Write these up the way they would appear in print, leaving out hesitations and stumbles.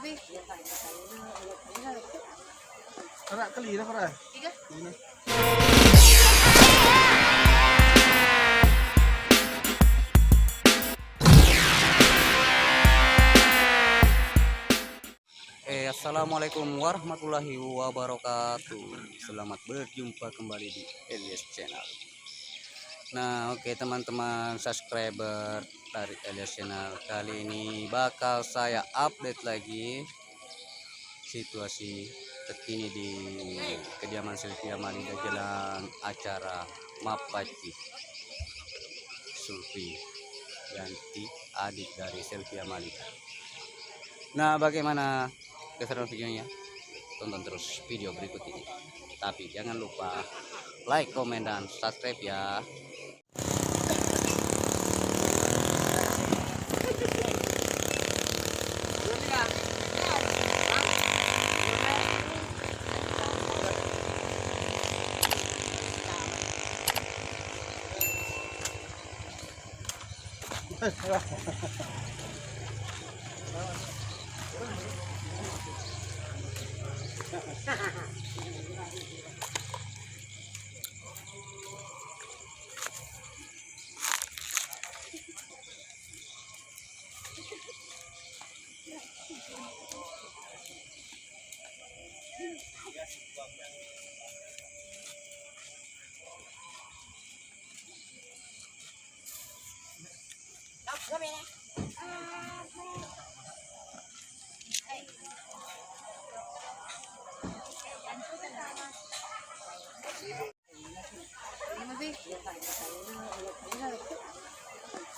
Arak kali dah Farah. Tiga. Assalamualaikum warahmatullahi wabarakatuh. Selamat berjumpa kembali di Elias Channel. Nah, oke teman-teman subscriber dari Elias Channel, kali ini bakal saya update lagi situasi terkini di kediaman Sylvia Malida jelang acara Mapaci Sulfi ganti adik dari Sylvia Malida. Nah, bagaimana keseruan videonya? Tonton terus video berikut ini. Tapi jangan lupa like, komen, dan subscribe ya.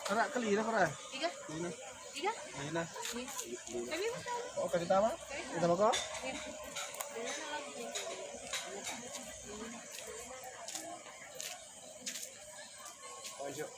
Arak kali dah Farah. Tiga. Tiga. Nah. Oh, kasih tahu. Kita bakal. Lanjut.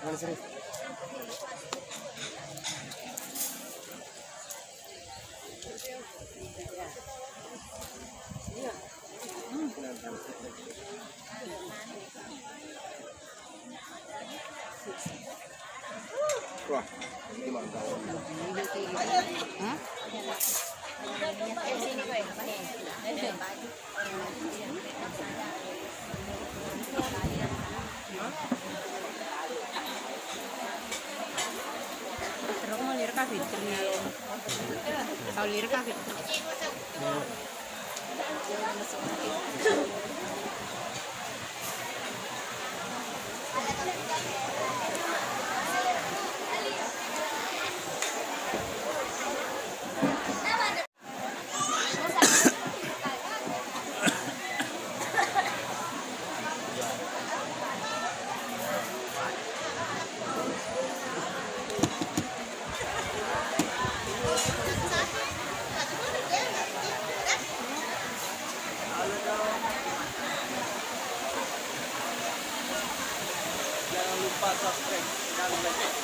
Mana sini? Wah, ini mantap. Terus mau lirik kafe ternyata. Tahu lirik kafe. Jangan lupa subscribe dan like.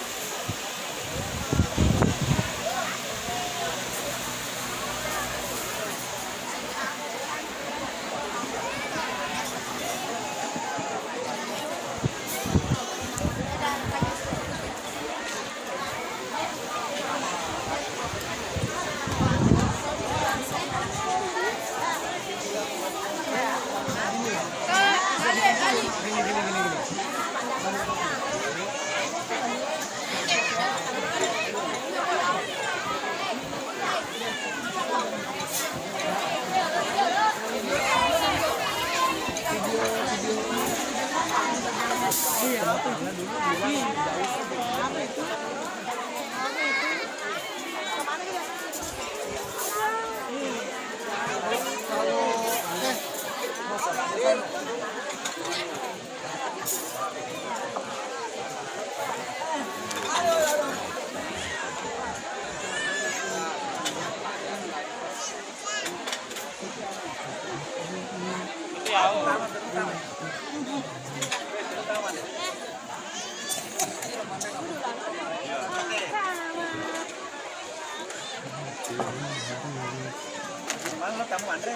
Mana kamu Andre?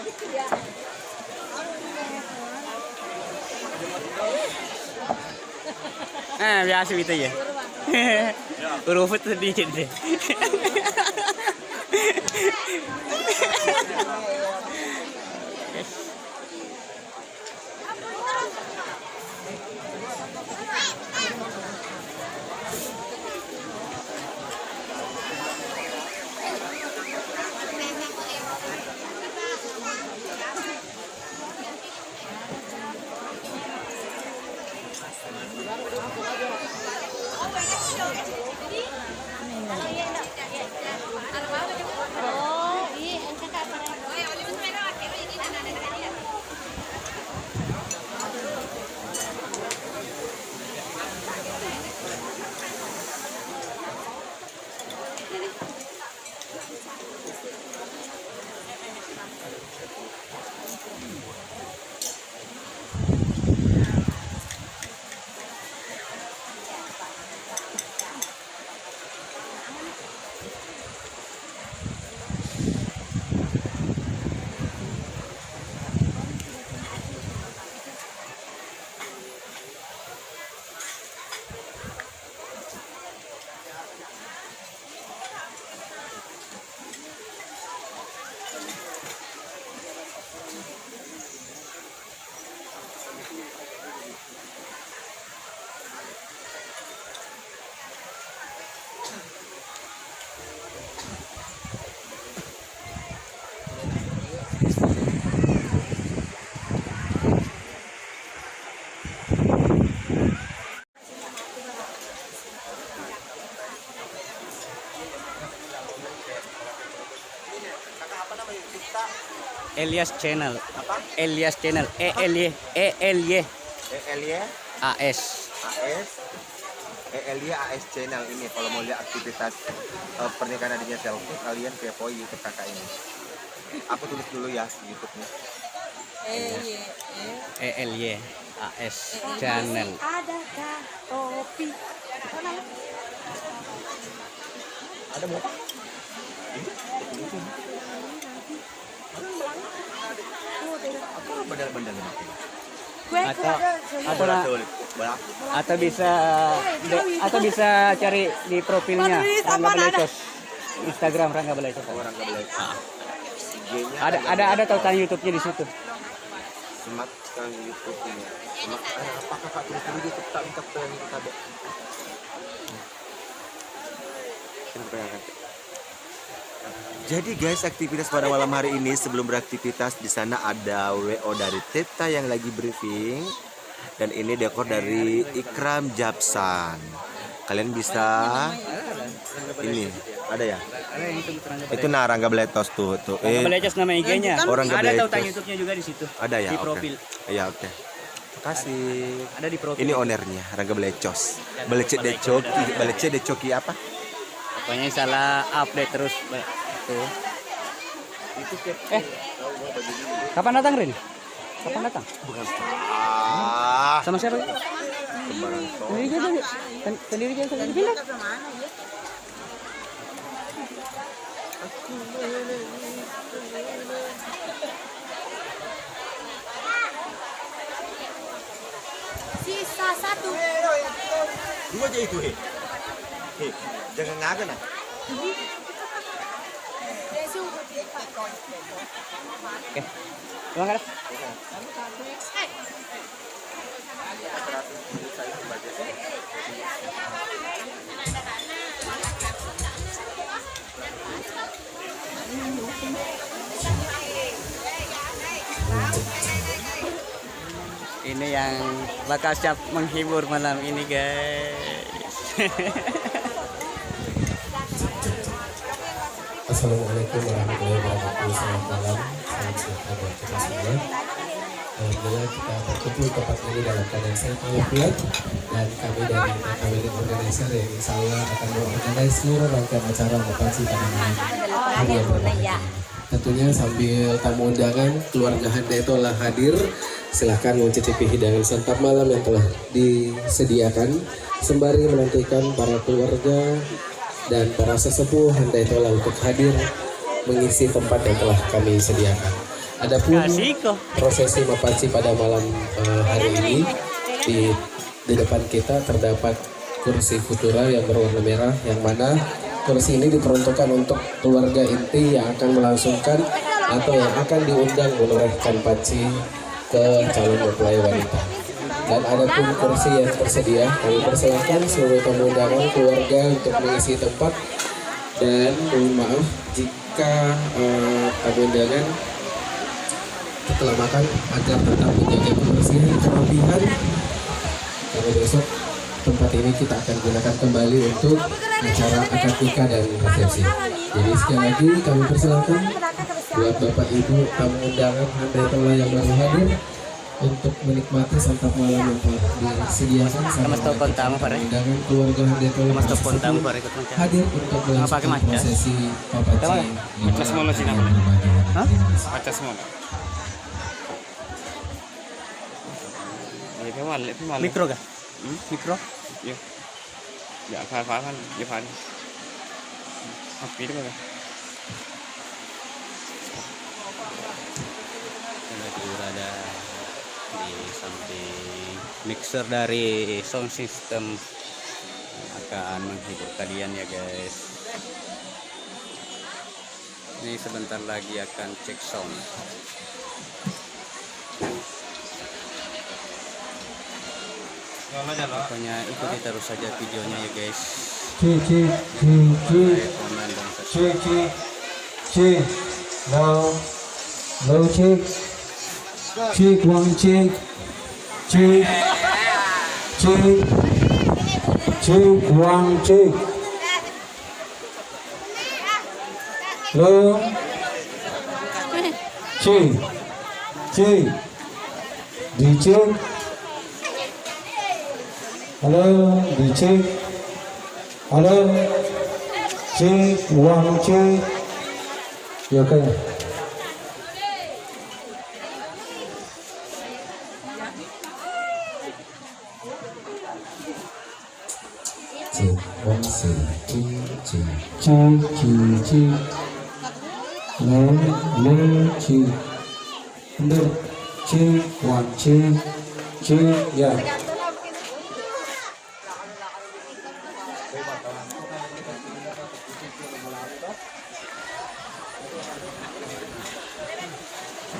Biasa gitu ya. Urufut sedikit deh. Elias Channel. Apa? Elias Channel. ELY ELY ELY AS. AS ELY AS channel ini. Kalau mau lihat aktivitas pernikahan adiknya Selfie, kalian kepoin YouTube kakak ini. Aku tulis dulu ya YouTube-nya. ELY AS Channel. Adakah topi? Ada berapa? Apa bandel-bandel ini? Atau bisa cari di profilnya Rangga Belecos, Instagram Rangga Belecos. Orang nggak boleh. IG-nya Ada tautan YouTube-nya di situ. Semat ke YouTube ini. Semat, apa kakak tulis dulu YouTube tak minta ke kita deh. Jadi guys, aktivitas pada malam hari ini sebelum beraktivitas di sana ada WO dari Teta yang lagi briefing dan ini dekor dari Ikram Japsan. Kalian bisa ini ada ya? Itu Rangga Belecos tuh. Rangga Belecos nama IG-nya. Orang ada tautan YouTube-nya juga di situ. Ada ya? Di profil. Iya, oke. Kasih. Ada di profil. Ini ownernya Rangga Belecos. Belecet de Coki apa? Pokoknya salah update terus. Tuh. Kapan datang Rin? Kapan datang? Bukan. Sama siapa? Sendiri aja. Sendiri aja. Bilang. Sisa satu. Dua aja itu, jangan ngagen ah. Oke. Pulang kan? Ini yang bakal siap menghibur malam ini guys. Assalamualaikum warahmatullahi wabarakatuh. Selamat malam, salam sejahtera buat kita semua. Alhamdulillah kita berkumpul tempat ini dalam keadaan sehat walafiat, dan kami dari wedding organizer yang insya Allah akan mengorganisasi seluruh rangkaian acara lokasi pada malam hari yang berbahagia. tentunya sambil tamu undangan keluarga Handai telah hadir, silahkan mencicipi hidangan santap malam yang telah disediakan sembari menantikan para keluarga dan para sesepuh Handai telah untuk hadir mengisi tempat yang telah kami sediakan. Adapun prosesi mapaci pada malam hari ini di depan kita terdapat kursi futura yang berwarna merah, yang mana kursi ini diperuntukkan untuk keluarga inti yang akan melangsungkan atau yang akan diundang menorehkan paci ke calon mempelai wanita. Dan ada pun kursi yang tersedia, kami persilahkan seluruh tamu undangan keluarga untuk mengisi tempat. Dan mohon maaf jika tamu undangan setelah makan agar tetap menjaga kebersihan kerapihan, karena besok tempat ini kita akan gunakan kembali untuk acara akad nikah dan resepsi. Jadi sekali lagi kami persilakan buat Bapak Ibu tamu undangan Handai Tola yang baru hadir untuk menikmati santap malam yang telah disediakan sama undangan keluarga Handai Tola hadir untuk melangsungkan prosesi papaci. Mikro kah? Mikro? Iya. Ya, phá kan, ya phá. Học phí được rồi. Lagi berada di samping mixer dari sound system akan menghibur kalian ya guys. Ini sebentar lagi akan cek sound. Pokoknya ikuti terus saja videonya ya guys. Low check, one check, one check, low check, dicek. Halo, dicek. Halo, cek, one cek. Ya oke. Cek, one cek, cek. Le, cek. Bener, cek, one cek, ya.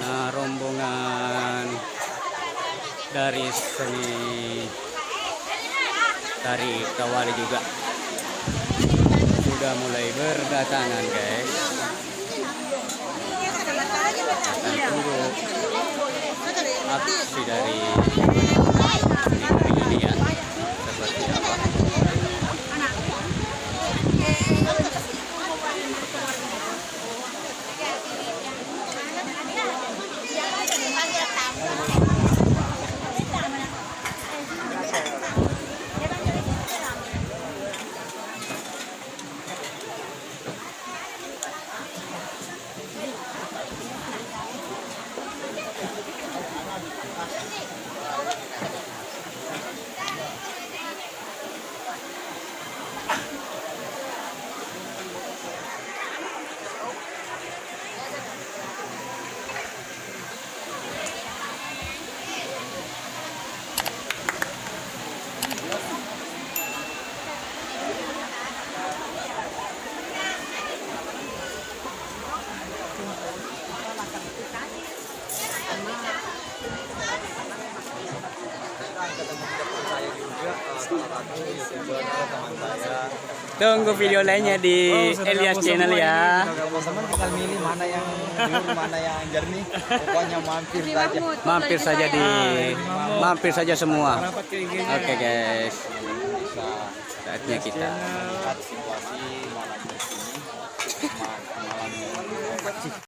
Nah, rombongan dari seni tari Kawali juga sudah mulai berdatangan guys. Akan tunggu aksi dari ini ya seperti apa. Tunggu video lainnya di Elias Channel ya. Teman-teman tinggal milih mana yang biru, mana yang jernih. Pokoknya mampir saja. Mampir saja semua. Oke guys. Saatnya kita Lihat situasi malam ini. Malam